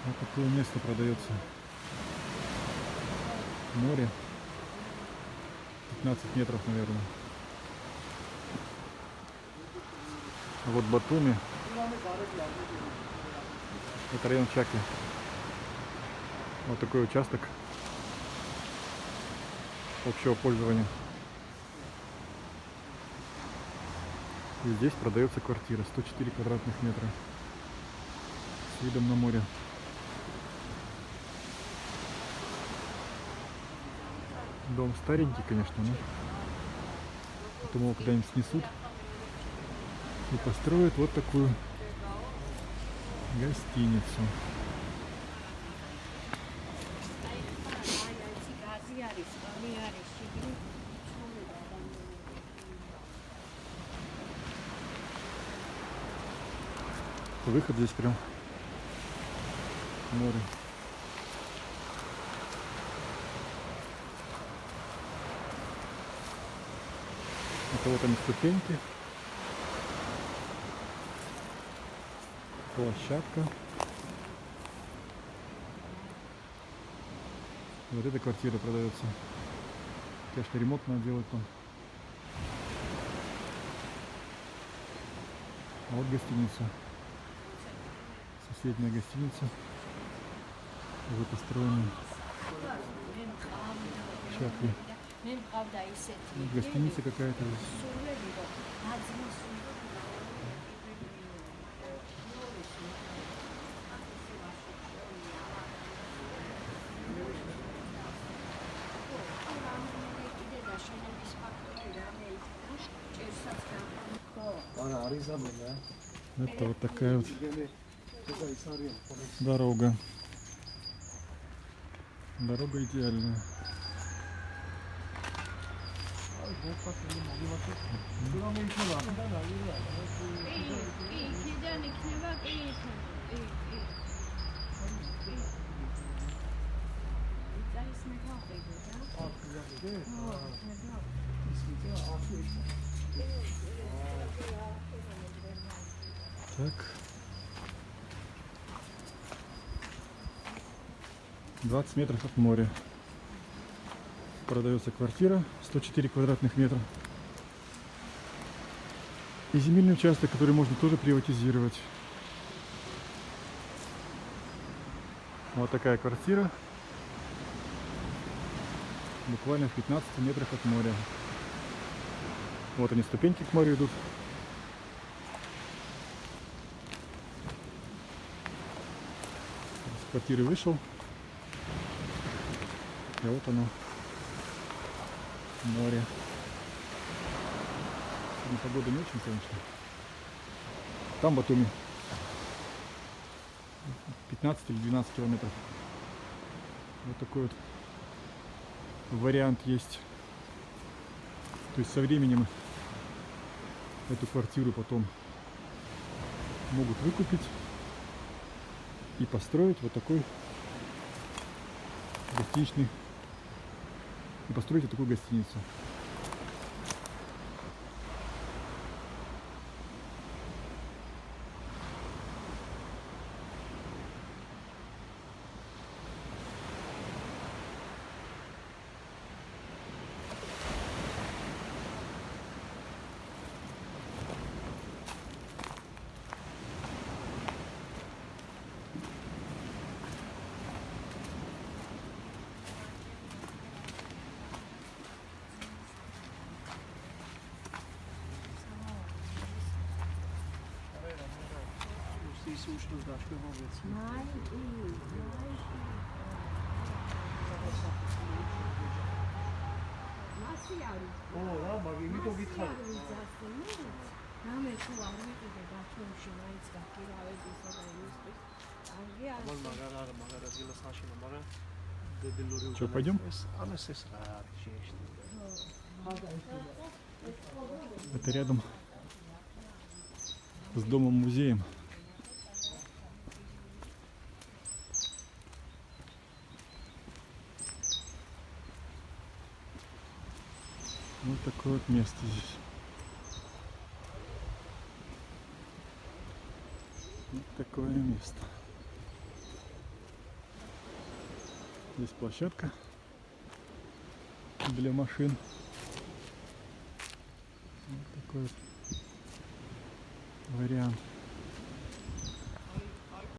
Вот такое место продается. Море. 15 метров, наверное. А вот Батуми. Это район Чаки. Вот такой участок общего пользования. И здесь продается квартира 104 квадратных метра с видом на море. Дом старенький, конечно, но потом его когда-нибудь снесут и построят вот такую гостиницу. Выход здесь прям в море. Это вот они ступеньки, площадка. Вот эта квартира продается. Конечно, ремонт надо делать там. А вот гостиница. Соседняя гостиница. Уже построена. Чакли. Гостиница какая-то. Это вот такая вот дорога. Дорога идеальная. Так. 20 метров от моря. Продается квартира 104 квадратных метра. И земельный участок, который можно тоже приватизировать. Вот такая квартира. Буквально в 15 метрах от моря. Вот они, ступеньки к морю идут. С квартиры вышел. И вот оно, море. Сегодня погода не очень, конечно. Там Батуми. 15 или 12 километров. Вот такой вот вариант есть. То есть со временем эту квартиру потом могут выкупить и построить вот такой гостиничный, и построить вот такую гостиницу. Что, пойдем? Это рядом с домом-музеем. Вот такое вот место здесь. Вот такое место. Здесь площадка для машин. Вот такой вот вариант.